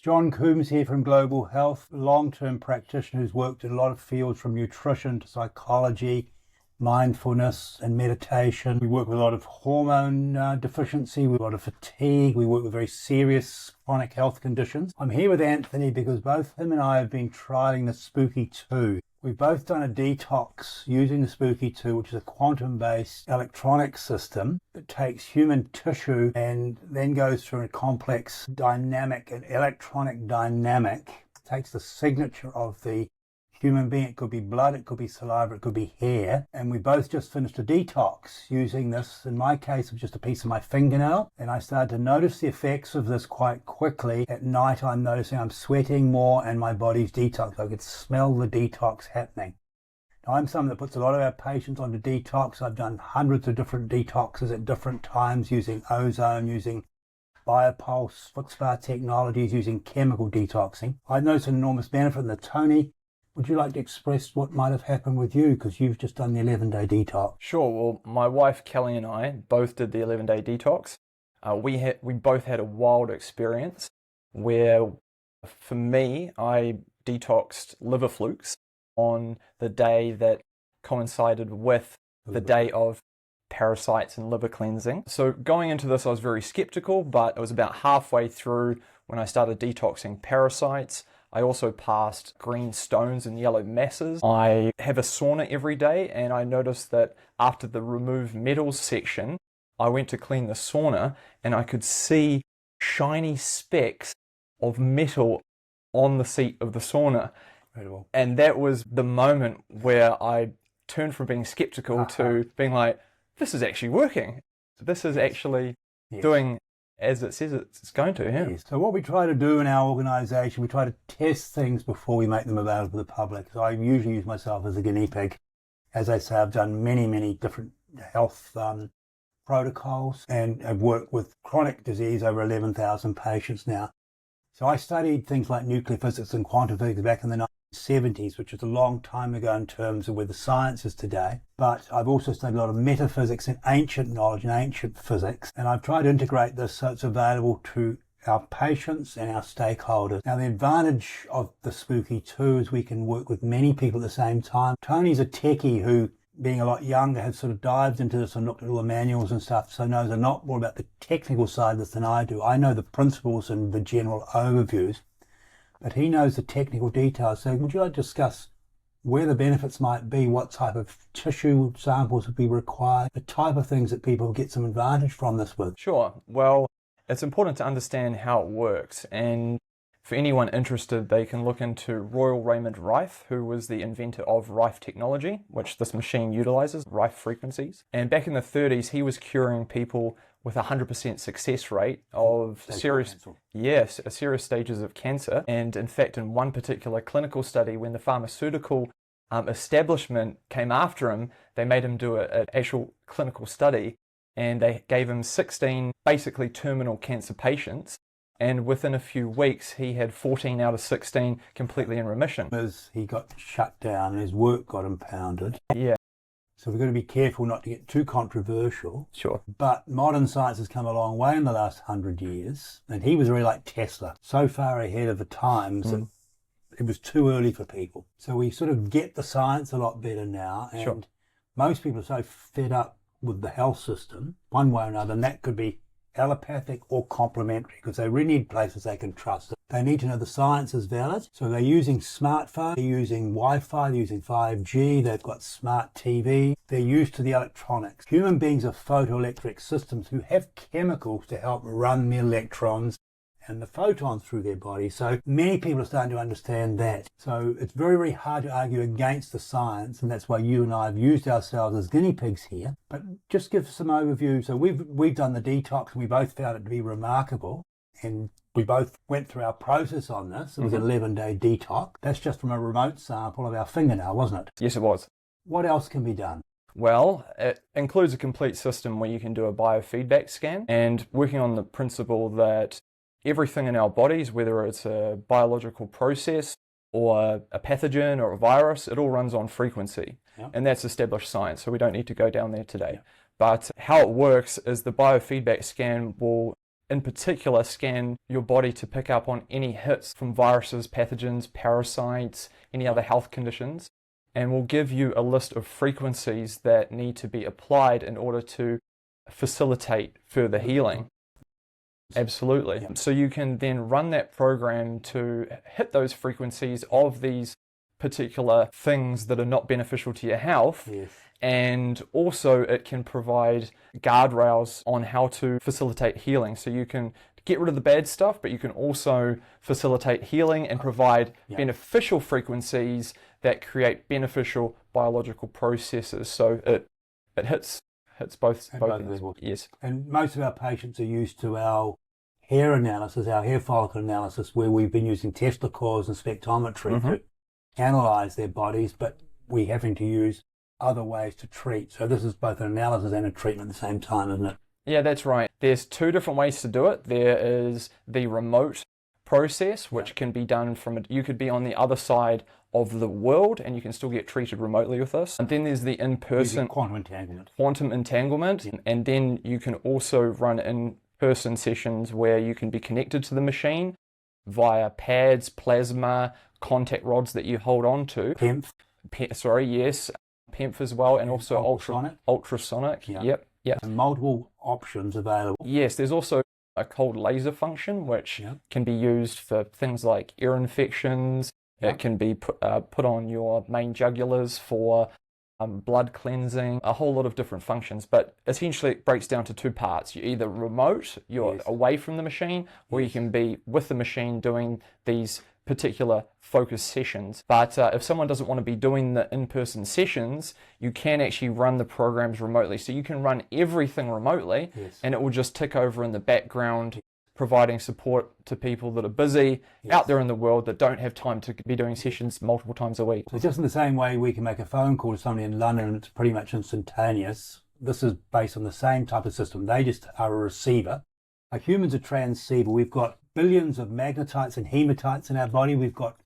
John Coombs here from Global Health, long-term practitioner who's worked in a lot of fields from nutrition to psychology, mindfulness and meditation. We work with a lot of hormone deficiency, with a lot of fatigue. We work with very serious chronic health conditions. I'm here with Anthony because both him and I have been trialing the Spooky 2. We've both done a detox using the Spooky 2, which is a quantum-based electronic system that takes human tissue and then goes through a complex dynamic, an electronic dynamic. It takes the signature of the human being. It could be blood, it could be saliva, it could be hair. And we both just finished a detox using this. In my case, it was just a piece of my fingernail. And I started to notice the effects of this quite quickly. At night, I'm noticing I'm sweating more and my body's detox. I could smell the detox happening. Now, I'm someone that puts a lot of our patients onto detox. I've done hundreds of different detoxes at different times using ozone, using biopulse, foot spa technologies, using chemical detoxing. I've noticed an enormous benefit in the Tony. Would you like to express what might have happened with you, because you've just done the 11-day detox? Sure. Well, my wife Kelly and I both did the 11-day detox. We both had a wild experience where, for me, I detoxed liver flukes on the day that coincided with the day of parasites and liver cleansing. So going into this, I was very skeptical, but it was about halfway through when I started detoxing parasites. I also passed green stones and yellow masses. I have a sauna every day, and I noticed that after the remove metals section, I went to clean the sauna and I could see shiny specks of metal on the seat of the sauna. Incredible. And that was the moment where I turned from being skeptical to being like, this is actually working. This is actually doing as it says it's going to, yeah. Yes. So what we try to do in our organisation, we try to test things before we make them available to the public. So I usually use myself as a guinea pig. As I say, I've done many different health protocols, and I've worked with chronic disease, over 11,000 patients now. So I studied things like nuclear physics and quantum physics back in the 1970s, which is a long time ago in terms of where the science is today. But I've also studied a lot of metaphysics and ancient knowledge and ancient physics. And I've tried to integrate this so it's available to our patients and our stakeholders. Now, the advantage of the Spooky 2 is we can work with many people at the same time. Tony's a techie who, being a lot younger, has sort of dived into this and looked at all the manuals and stuff, so knows a lot more about the technical side of this than I do. I know the principles and the general overviews, but he knows the technical details. So would you like to discuss where the benefits might be, what type of tissue samples would be required, the type of things that people get some advantage from this with? Sure. Well, it's important to understand how it works, and for anyone interested, they can look into Royal Raymond Rife, who was the inventor of Rife technology, which this machine utilizes, Rife frequencies. And back in the 30s, he was curing people with a 100% success rate of serious stages of cancer. And in fact, in one particular clinical study, when the pharmaceutical establishment came after him, they made him do an actual clinical study, and they gave him 16 basically terminal cancer patients. And within a few weeks, he had 14 out of 16 completely in remission. As he got shut down and his work got impounded. Yeah. So we've got to be careful not to get too controversial. Sure. But modern science has come a long way in the last 100 years. And he was really like Tesla, so far ahead of the times that it was too early for people. So we sort of get the science a lot better now. And most people are so fed up with the health system, one way or another, and that could be allopathic or complementary, because they really need places they can trust. They need to know the science is valid. So they're using smartphone, they're using Wi-Fi, they're using 5G, they've got smart TV. They're used to the electronics. Human beings are photoelectric systems who have chemicals to help run the electrons and the photons through their body. So many people are starting to understand that. So it's very hard to argue against the science, and that's why you and I have used ourselves as guinea pigs here. But just give some overview. So we've done the detox, and we both found it to be remarkable, and we both went through our process on this. It was an 11-day detox. That's just from a remote sample of our fingernail, wasn't it? Yes, it was. What else can be done? Well, it includes a complete system where you can do a biofeedback scan, and working on the principle that everything in our bodies, whether it's a biological process or a pathogen or a virus, it all runs on frequency. And that's established science, so we don't need to go down there today. But how it works is the biofeedback scan will in particular scan your body to pick up on any hits from viruses, pathogens, parasites, any other health conditions, and will give you a list of frequencies that need to be applied in order to facilitate further healing. Absolutely. Yeah. So you can then run that program to hit those frequencies of these particular things that are not beneficial to your health. Yes. And also it can provide guardrails on how to facilitate healing. So you can get rid of the bad stuff, but you can also facilitate healing and provide beneficial frequencies that create beneficial biological processes. So it hits both levels. Yes. And most of our patients are used to our hair analysis, our hair follicle analysis, where we've been using Tesla coils and spectrometry to analyze their bodies, but we're having to use other ways to treat. So this is both an analysis and a treatment at the same time, isn't it? Yeah, that's right. There's two different ways to do it. There is the remote process, which can be done you could be on the other side of the world and you can still get treated remotely with this. And then there's the in-person quantum entanglement. And then you can also run in-person sessions where you can be connected to the machine via pads, plasma, contact rods that you hold on to. PEMF as well, and also ultrasonic. Yep. And multiple options available. Yes, there's also a cold laser function, which can be used for things like ear infections. It can be put on your main jugulars for blood cleansing, a whole lot of different functions. But essentially it breaks down to two parts. You're either remote, you're away from the machine, or you can be with the machine doing these particular focus sessions. But if someone doesn't want to be doing the in-person sessions, you can actually run the programs remotely. So you can run everything remotely and it will just tick over in the background, providing support to people that are busy out there in the world that don't have time to be doing sessions multiple times a week. So just in the same way we can make a phone call to somebody in London and it's pretty much instantaneous, this is based on the same type of system. They just are a receiver. Like humans are transceiver. We've got billions of magnetites and hematites in our body. We've got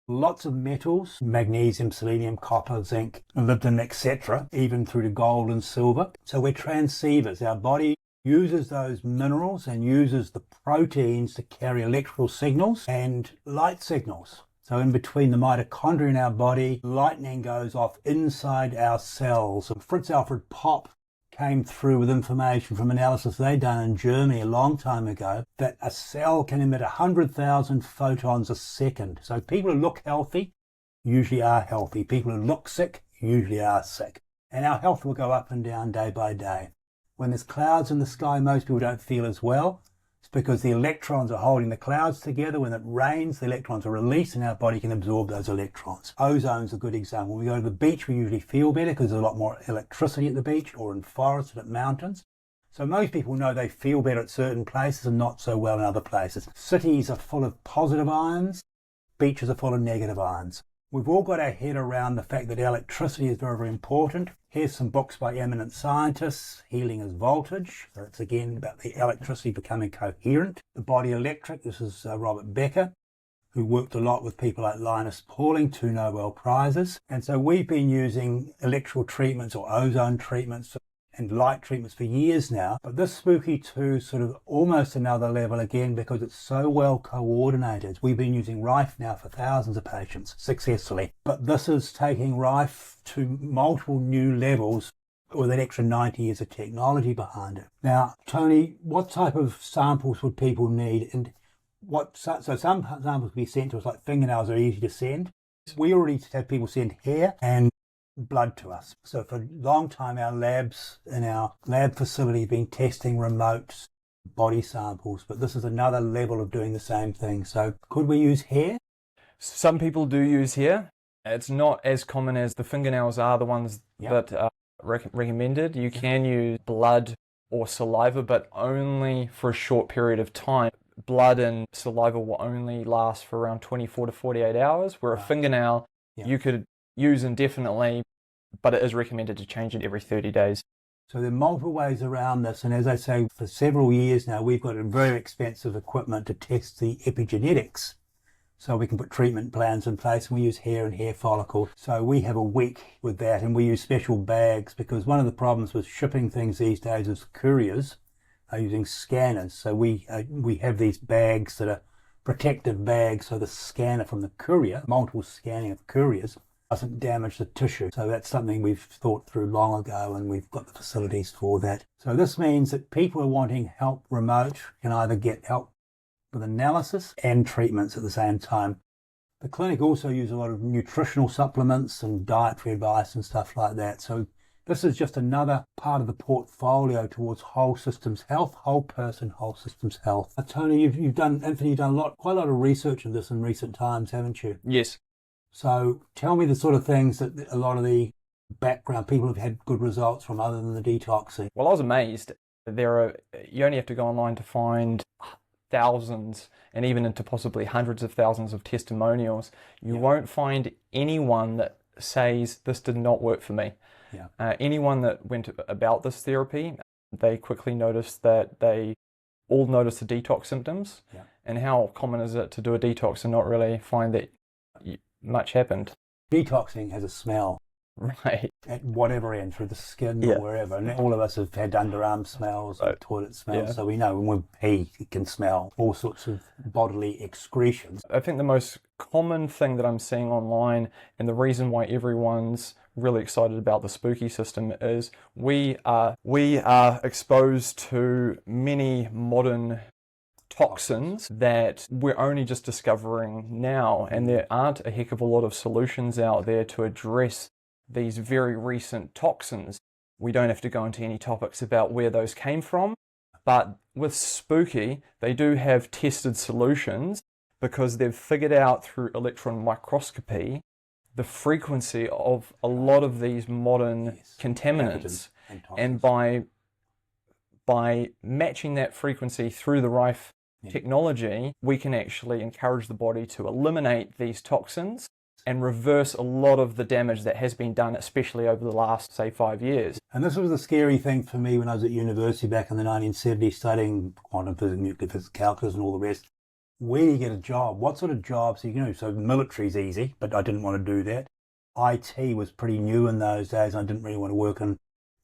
lots of metals, magnesium, selenium, copper, zinc, molybdenum, etc., even through to gold and silver. So we're transceivers. Our body uses those minerals and uses the proteins to carry electrical signals and light signals. So in between the mitochondria in our body, lightning goes off inside our cells. And Fritz Alfred Popp came through with information from analysis they'd done in Germany a long time ago that a cell can emit 100,000 photons a second. So people who look healthy usually are healthy. People who look sick usually are sick. And our health will go up and down day by day. When there's clouds in the sky, most people don't feel as well. It's because the electrons are holding the clouds together. When it rains, the electrons are released and our body can absorb those electrons. Ozone's a good example. When we go to the beach, we usually feel better because there's a lot more electricity at the beach or in forests and at mountains. So most people know they feel better at certain places and not so well in other places. Cities are full of positive ions. Beaches are full of negative ions. We've all got our head around the fact that electricity is very, very important. Here's some books by eminent scientists. Healing is Voltage. So it's again about the electricity becoming coherent. The Body Electric. This is Robert Becker, who worked a lot with people like Linus Pauling, 2 Nobel Prizes. And so we've been using electrical treatments or ozone treatments and light treatments for years now. But this Spooky 2 is sort of almost another level again because it's so well coordinated. We've been using Rife now for thousands of patients successfully. But this is taking Rife to multiple new levels with an extra 90 years of technology behind it. Now, Tony, what type of samples would people need? And so some samples can be sent to us, like fingernails are easy to send. We already have people send hair and blood to us. So for a long time, our labs in our lab facility have been testing remote body samples, but this is another level of doing the same thing. So could we use hair? Some people do use hair. It's not as common as the fingernails are the ones that are recommended. You can use blood or saliva, but only for a short period of time. Blood and saliva will only last for around 24 to 48 hours, where a fingernail you could use indefinitely, but it is recommended to change it every 30 days. So there are multiple ways around this, and as I say, for several years now, we've got a very expensive equipment to test the epigenetics. So we can put treatment plans in place, and we use hair and hair follicle. So we have a week with that, and we use special bags because one of the problems with shipping things these days is couriers are using scanners. So we have these bags that are protective bags, so the scanner from the courier, multiple scanning of couriers, doesn't damage the tissue. So that's something we've thought through long ago, and we've got the facilities for that. So this means that people who are wanting help remote can either get help with analysis and treatments at the same time. The clinic also uses a lot of nutritional supplements and dietary advice and stuff like that. So this is just another part of the portfolio towards whole systems health, whole person, whole systems health. Tony, Anthony, you've done quite a lot of research on this in recent times, haven't you? Yes. So tell me the sort of things that a lot of the background people have had good results from other than the detoxing. Well, I was amazed. You only have to go online to find thousands and even into possibly hundreds of thousands of testimonials. You won't find anyone that says this did not work for me. Anyone that went about this therapy, they quickly noticed that they all noticed the detox symptoms. And how common is it to do a detox and not really find that much happened? Detoxing has a smell. Right. At whatever end, through the skin or wherever. And all of us have had underarm smells and toilet smells, so we know when we pee, it can smell all sorts of bodily excretions. I think the most common thing that I'm seeing online, and the reason why everyone's really excited about the spooky system, is we are exposed to many modern toxins that we're only just discovering now, and there aren't a heck of a lot of solutions out there to address these very recent toxins. We don't have to go into any topics about where those came from, but with spooky, they do have tested solutions because they've figured out through electron microscopy the frequency of a lot of these modern contaminants, and by matching that frequency through the Rife technology, we can actually encourage the body to eliminate these toxins and reverse a lot of the damage that has been done, especially over the last, say, 5 years. And this was the scary thing for me when I was at university back in the 1970s studying quantum physics, nuclear physics, calculus and all the rest. Where do you get a job? What sort of jobs? So military's easy, but I didn't want to do that. IT was pretty new in those days. I didn't really want to work in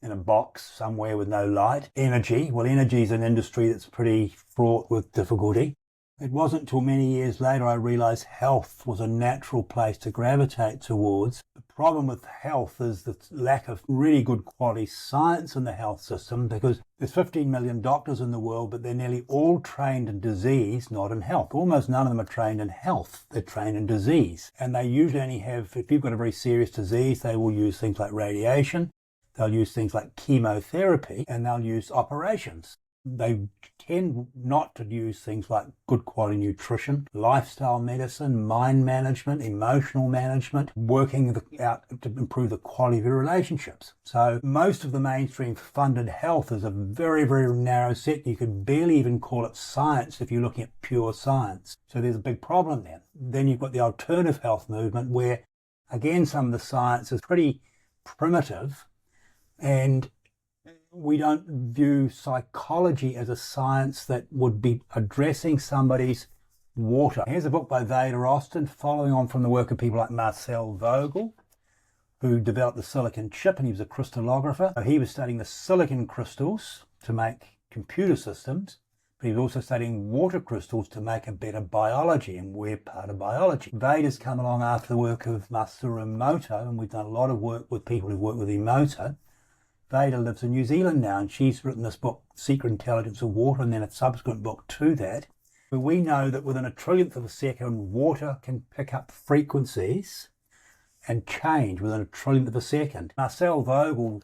a box somewhere with no light. Energy is an industry that's pretty fraught with difficulty. It wasn't until many years later I realised health was a natural place to gravitate towards. The problem with health is the lack of really good quality science in the health system, because there's 15 million doctors in the world, but they're nearly all trained in disease, not in health. Almost none of them are trained in health. They're trained in disease. And they usually only have, if you've got a very serious disease, they will use things like radiation, they'll use things like chemotherapy, and they'll use operations. They tend not to use things like good quality nutrition, lifestyle medicine, mind management, emotional management, working out to improve the quality of your relationships. So most of the mainstream funded health is a very, very narrow set. You could barely even call it science if you're looking at pure science. So there's a big problem there. Then you've got the alternative health movement where, again, some of the science is pretty primitive, and we don't view psychology as a science that would be addressing somebody's water. Here's a book by Veda Austin, following on from the work of people like Marcel Vogel, who developed the silicon chip, and he was a crystallographer. He was studying the silicon crystals to make computer systems, but he was also studying water crystals to make a better biology, and we're part of biology. Veda's come along after the work of Masaru Emoto, and we've done a lot of work with people who've worked with Emoto. Veda lives in New Zealand now, and she's written this book, Secret Intelligence of Water, and then a subsequent book to that. But we know that within a trillionth of a second, water can pick up frequencies and change within a trillionth of a second. Marcel Vogel,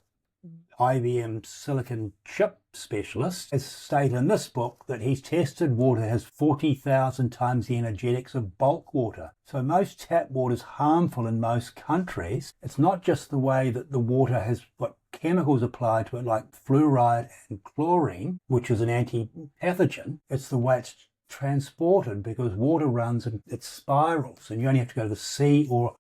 IBM silicon chip specialist, has stated in this book that he's tested water has 40,000 times the energetics of bulk water. So most tap water is harmful in most countries. It's not just the way that the water has got chemicals applied to it like fluoride and chlorine, which is an anti-pathogen. It's the way it's transported, because water runs in its spirals, and you only have to go to the sea or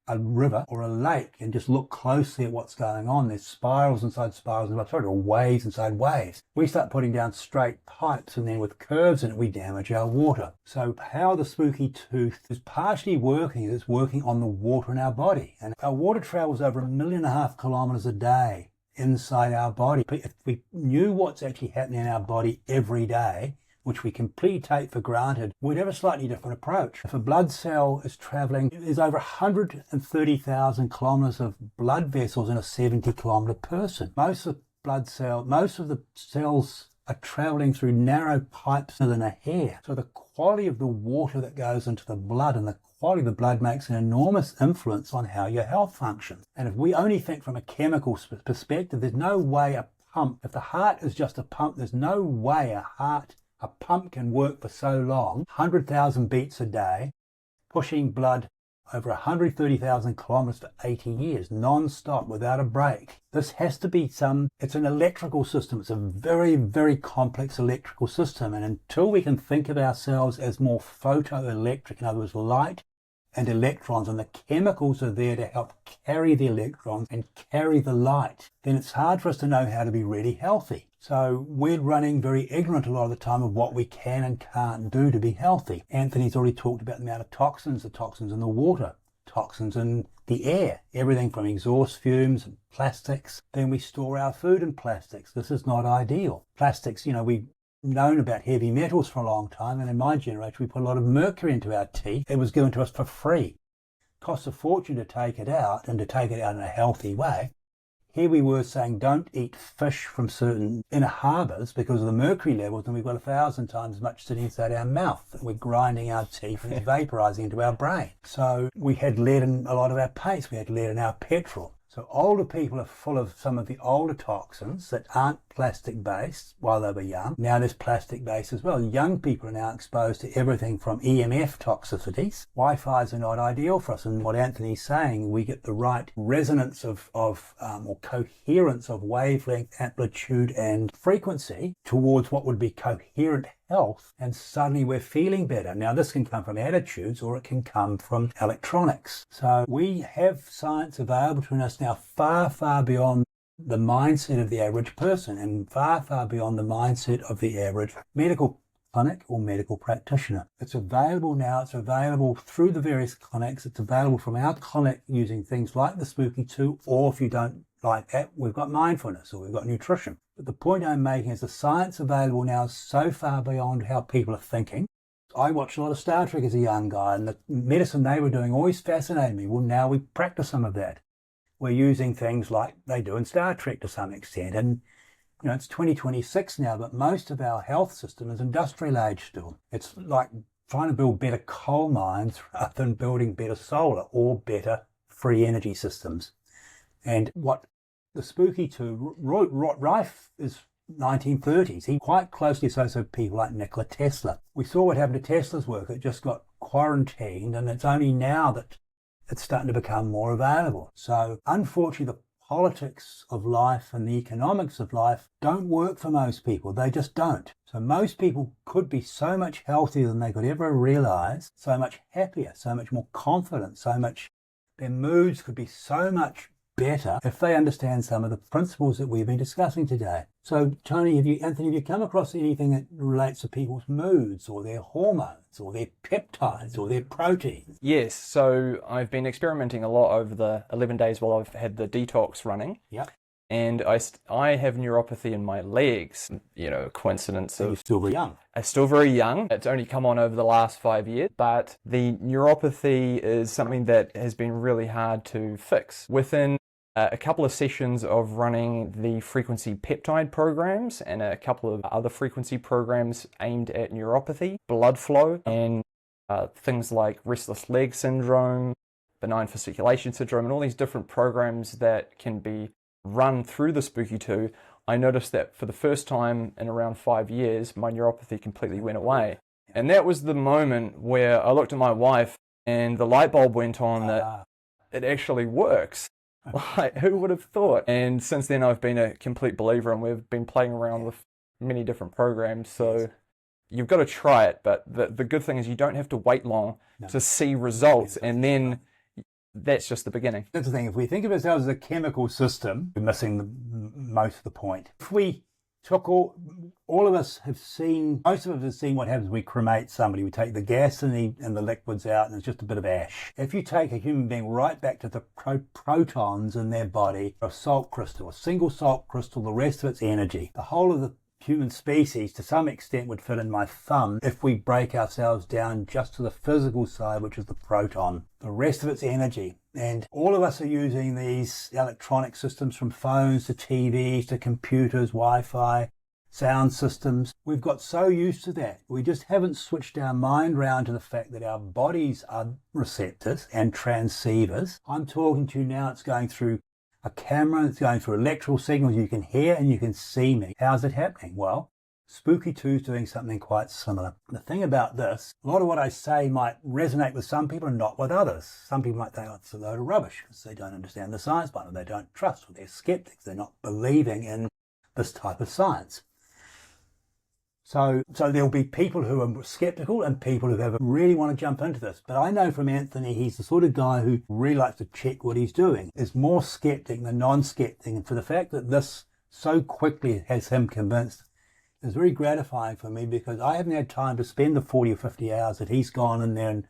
a river or a lake and just look closely at what's going on. There's spirals inside spirals, or waves inside waves. We start putting down straight pipes, and then with curves in it, we damage our water. So how the spooky tooth is partially working is working on the water in our body. And our water travels over 1.5 million kilometres a day. inside our body. If we knew what's actually happening in our body every day, which we completely take for granted, we'd have a slightly different approach. If a blood cell is traveling, there's over 130,000 kilometers of blood vessels in a 70-kilometer person. Most of the cells are traveling through narrow pipes than a hair. So the quality of the water that goes into the blood and the quality of the blood makes an enormous influence on how your health functions. And if we only think from a chemical perspective, there's no way if the heart is just a pump, there's no way a pump can work for so long, 100,000 beats a day, pushing blood over 130,000 kilometers for 80 years, non-stop, without a break. This has to be it's an electrical system. It's a very, very complex electrical system. And until we can think of ourselves as more photoelectric, in other words, light and electrons, and the chemicals are there to help carry the electrons and carry the light, then it's hard for us to know how to be really healthy. So we're running very ignorant a lot of the time of what we can and can't do to be healthy. Anthony's already talked about the amount of toxins, the toxins in the water, toxins in the air, everything from exhaust fumes and plastics. Then we store our food in plastics. This is not ideal. Plastics, we've known about heavy metals for a long time, and in my generation we put a lot of mercury into our tea. It was given to us for free. It costs a fortune to take it out, and to take it out in a healthy way. Here we were saying don't eat fish from certain inner harbours because of the mercury levels, and we've got 1,000 times as much sitting inside our mouth. We're grinding our teeth and it's vaporising into our brain. So we had lead in a lot of our paste, we had lead in our petrol. So older people are full of some of the older toxins that aren't plastic-based while they were young. Now there's plastic-based as well. Young people are now exposed to everything from EMF toxicities. Wi-Fi's are not ideal for us. And what Anthony's saying, we get the right resonance or coherence of wavelength, amplitude, and frequency towards what would be coherent health, and suddenly we're feeling better. Now this can come from attitudes, or it can come from electronics. So we have science available to us now far, far beyond the mindset of the average person, and far, far beyond the mindset of the average medical clinic or medical practitioner. It's available now. It's available through the various clinics. It's available from our clinic using things like the Spooky 2, or if you don't like that, we've got mindfulness, or we've got nutrition. But the point I'm making is the science available now is so far beyond how people are thinking. I watched a lot of Star Trek as a young guy, and the medicine they were doing always fascinated me. Well, now we practice some of that. We're using things like they do in Star Trek to some extent. And, it's 2026 now, but most of our health system is industrial age still. It's like trying to build better coal mines rather than building better solar or better free energy systems. And what the Spooky 2, Rife is 1930s. He quite closely associated with people like Nikola Tesla. We saw what happened to Tesla's work. It just got quarantined, and it's only now that it's starting to become more available. So unfortunately, the politics of life and the economics of life don't work for most people. They just don't. So most people could be so much healthier than they could ever realize, so much happier, so much more confident, their moods could be so much better if they understand some of the principles that we've been discussing today. So, Tony, Anthony, have you come across anything that relates to people's moods or their hormones or their peptides or their proteins? Yes, so I've been experimenting a lot over the 11 days while I've had the detox running. Yep. And I have neuropathy in my legs, a coincidence of... You're still very young. I'm still very young. It's only come on over the last 5 years, but the neuropathy is something that has been really hard to fix. Within a couple of sessions of running the frequency peptide programs and a couple of other frequency programs aimed at neuropathy, blood flow, and things like restless leg syndrome, benign fasciculation syndrome, and all these different programs that can be run through the Spooky 2, I noticed that for the first time in around 5 years, my neuropathy completely went away. And that was the moment where I looked at my wife and the light bulb went on that it actually works. Like, who would have thought? And since then, I've been a complete believer, and we've been playing around with many different programs. So you've got to try it. But the good thing is you don't have to wait long to see results. And then that's just the beginning. That's the thing. If we think of ourselves as a chemical system, we're missing most of the point. If we All of us have seen, most of us have seen what happens when we cremate somebody. We take the gas and the liquids out and it's just a bit of ash. If you take a human being right back to the protons in their body, a salt crystal, a single salt crystal, the rest of its energy, the whole of the human species to some extent would fit in my thumb if we break ourselves down just to the physical side, which is the proton. The rest of its energy. And all of us are using these electronic systems, from phones to TVs to computers, Wi-Fi, sound systems. We've got so used to that. We just haven't switched our mind round to the fact that our bodies are receptors and transceivers. I'm talking to you now, it's going through a camera, it's going through electrical signals. You can hear and you can see me. How's it happening? Well, Spooky 2 is doing something quite similar. The thing about this, a lot of what I say might resonate with some people and not with others. Some people might think, oh, it's a load of rubbish because they don't understand the science behind it. They don't trust, or they're skeptics. They're not believing in this type of science. So there'll be people who are skeptical and people who really want to jump into this. But I know from Anthony, he's the sort of guy who really likes to check what he's doing. Is more skeptic than non-skeptic. And for the fact that this so quickly has him convinced is very gratifying for me, because I haven't had time to spend the 40 or 50 hours that he's gone in there and,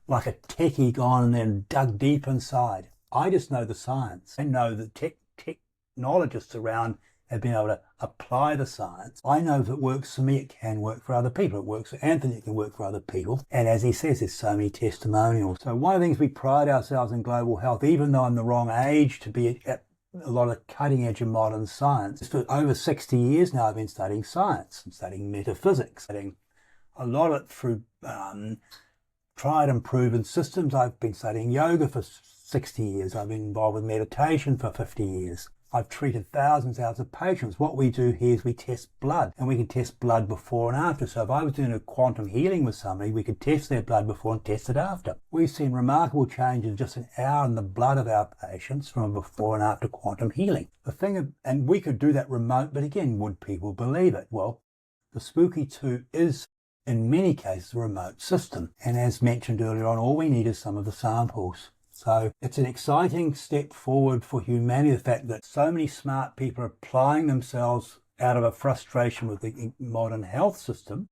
like a techie, gone in there and dug deep inside. I just know the science. I know that technologists around have been able to apply the science. I know if it works for me, it can work for other people. It works for Anthony, it can work for other people. And as he says, there's so many testimonials. So one of the things we pride ourselves in global health, even though I'm the wrong age to be at a lot of cutting edge of modern science. For over 60 years now, I've been studying science and studying metaphysics, studying a lot of it through tried and proven systems. I've been studying yoga for 60 years. I've been involved with meditation for 50 years. I've treated thousands of patients. What we do here is we test blood, and we can test blood before and after. So if I was doing a quantum healing with somebody, we could test their blood before and test it after. We've seen remarkable changes in just an hour in the blood of our patients from before and after quantum healing. And we could do that remote, but again, would people believe it? Well, the Spooky 2 is, in many cases, a remote system. And as mentioned earlier on, all we need is some of the samples. So it's an exciting step forward for humanity, the fact that so many smart people are applying themselves out of a frustration with the modern health system.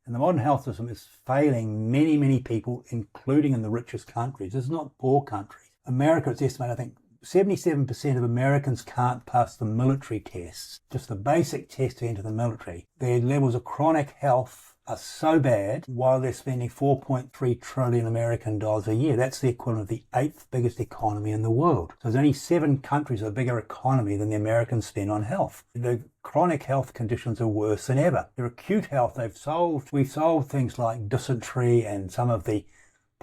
And the modern health system is failing many, many people, including in the richest countries. It's not poor countries. America, it's estimated, I think, 77% of Americans can't pass the military tests, just the basic test to enter the military. Their levels of chronic health are so bad while they're spending 4.3 trillion American dollars a year. That's the equivalent of the 8th biggest economy in the world. So there's only 7 countries with a bigger economy than the Americans spend on health. The chronic health conditions are worse than ever. Their acute health, we've solved things like dysentery and some of the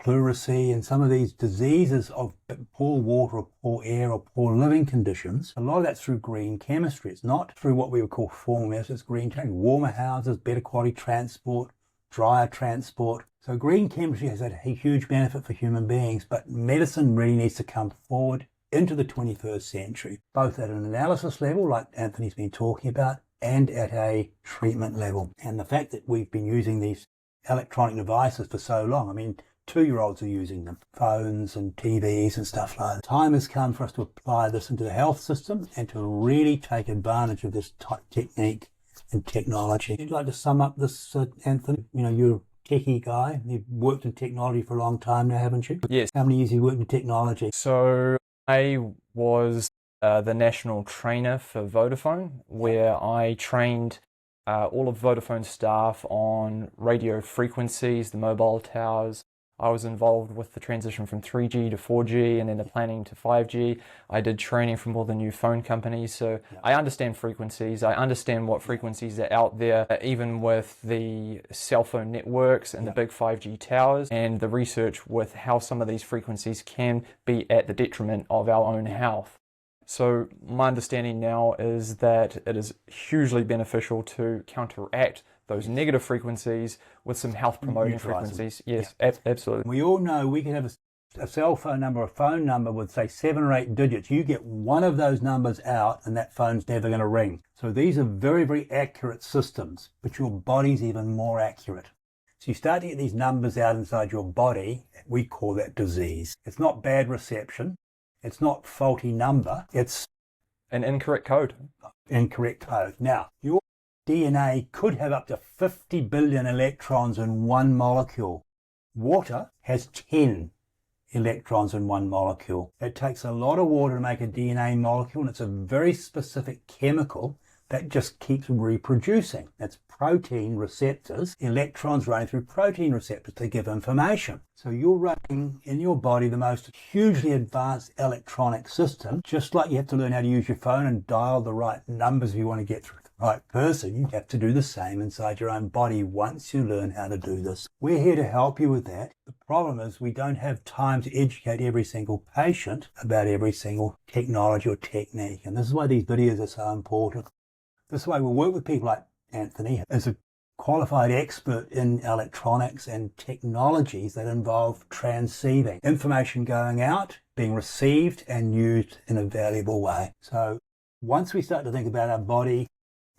pleurisy and some of these diseases of poor water or poor air or poor living conditions. A lot of that's through green chemistry. It's not through what we would call formal medicine. It's green chemistry, warmer houses, better quality transport, drier transport. So green chemistry has had a huge benefit for human beings, but medicine really needs to come forward into the 21st century, both at an analysis level, like Anthony's been talking about, and at a treatment level. And the fact that we've been using these electronic devices for so long, I mean, 2-year-olds are using them, phones and TVs and stuff like that. Time has come for us to apply this into the health system and to really take advantage of this technique and technology. You'd like to sum up this, Anthony? You know, you're a techie guy. You've worked in technology for a long time now, haven't you? Yes. How many years have you worked in technology? So I was the national trainer for Vodafone, where I trained all of Vodafone's staff on radio frequencies, the mobile towers. I was involved with the transition from 3G to 4G and then the planning to 5G. I did training from all the new phone companies. So I understand frequencies. I understand what frequencies are out there, even with the cell phone networks and the big 5G towers, and the research with how some of these frequencies can be at the detriment of our own health. So my understanding now is that it is hugely beneficial to counteract those negative frequencies with some health promoting frequencies. Yes, absolutely. We all know we can have a cell phone number, a phone number with say 7 or 8 digits. You get one of those numbers out and that phone's never going to ring. So these are very, very accurate systems, but your body's even more accurate. So you start to get these numbers out inside your body, we call that disease. It's not bad reception. It's not faulty number. It's an incorrect code. incorrect code. Now, your DNA could have up to 50 billion electrons in one molecule. Water has 10 electrons in one molecule. It takes a lot of water to make a DNA molecule, and it's a very specific chemical that just keeps reproducing. It's protein receptors, electrons running through protein receptors to give information. So you're running in your body the most hugely advanced electronic system, just like you have to learn how to use your phone and dial the right numbers if you want to get through the right person. You have to do the same inside your own body once you learn how to do this. We're here to help you with that. The problem is we don't have time to educate every single patient about every single technology or technique. And this is why these videos are so important. This is why we work with people like Anthony as a qualified expert in electronics and technologies that involve transceiving information going out, being received and used in a valuable way. So once we start to think about our body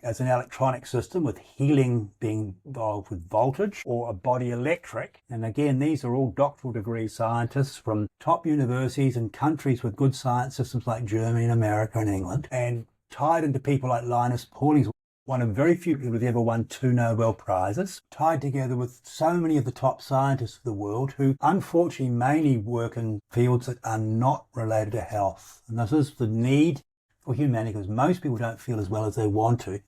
as an electronic system with healing being involved with voltage or a body electric, and again, these are all doctoral degree scientists from top universities in countries with good science systems like Germany and America and England, and tied into people like Linus Pauling, one of very few people who've ever won 2 Nobel Prizes, tied together with so many of the top scientists of the world who unfortunately mainly work in fields that are not related to health. And this is the need for humanity, because most people don't feel as well as they want to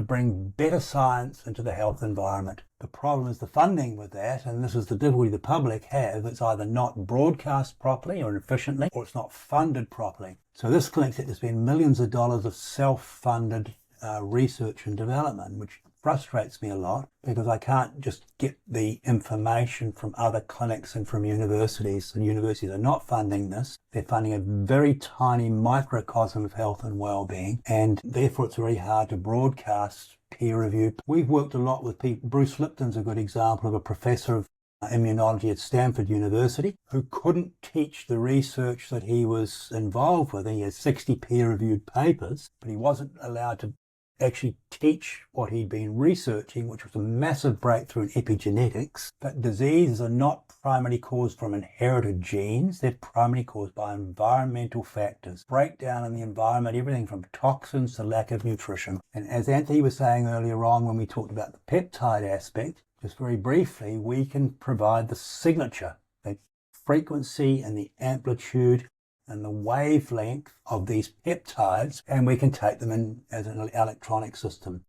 bring better science into the health environment. The problem is the funding with that, and this is the difficulty the public have. It's either not broadcast properly or efficiently, or it's not funded properly. So this clinic said there's been millions of dollars of self-funded research and development, which frustrates me a lot because I can't just get the information from other clinics and from universities. And universities are not funding this. They're funding a very tiny microcosm of health and well-being, and therefore it's very hard to broadcast peer review. We've worked a lot with people. Bruce Lipton's a good example of a professor of immunology at Stanford University who couldn't teach the research that he was involved with. He has 60 peer-reviewed papers, but he wasn't allowed to actually teach what he'd been researching, which was a massive breakthrough in epigenetics, that diseases are not primarily caused from inherited genes. They're primarily caused by environmental factors, breakdown in the environment, everything from toxins to lack of nutrition. And as Anthony was saying earlier on when we talked about the peptide aspect, just very briefly, we can provide the signature, the frequency and the amplitude and the wavelength of these peptides, and we can take them in as an electronic system.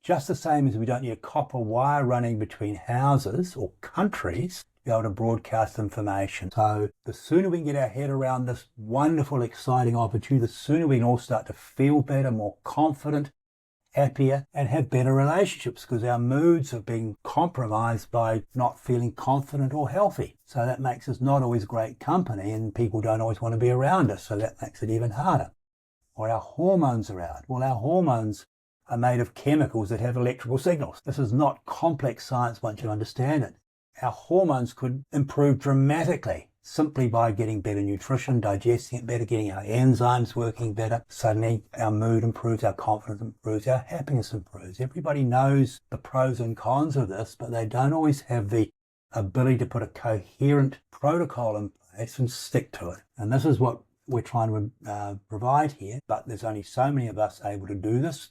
Just the same as we don't need a copper wire running between houses or countries to be able to broadcast information. So the sooner we can get our head around this wonderful, exciting opportunity, the sooner we can all start to feel better, more confident, happier, and have better relationships, because our moods are being compromised by not feeling confident or healthy. So that makes us not always great company, and people don't always want to be around us, so that makes it even harder. Or our hormones are out. Well, our hormones are made of chemicals that have electrical signals. This is not complex science once you understand it. Our hormones could improve dramatically simply by getting better nutrition, digesting it better, getting our enzymes working better. Suddenly our mood improves, our confidence improves, our happiness improves. Everybody knows the pros and cons of this, but they don't always have the ability to put a coherent protocol in place and stick to it. And this is what we're trying to provide here, but there's only so many of us able to do this.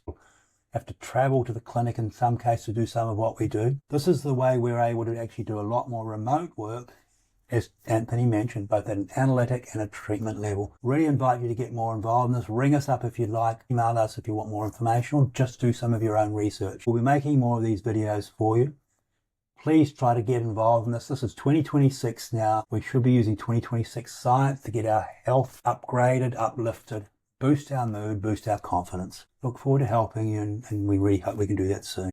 Have to travel to the clinic in some cases to do some of what we do. This is the way we're able to actually do a lot more remote work, as Anthony mentioned, both at an analytic and a treatment level. Really invite you to get more involved in this. Ring us up if you'd like, email us if you want more information, or just do some of your own research. We'll be making more of these videos for you. Please try to get involved in this. This is 2026 now. We should be using 2026 science to get our health upgraded, uplifted, boost our mood, boost our confidence. Look forward to helping you, and we really hope we can do that soon.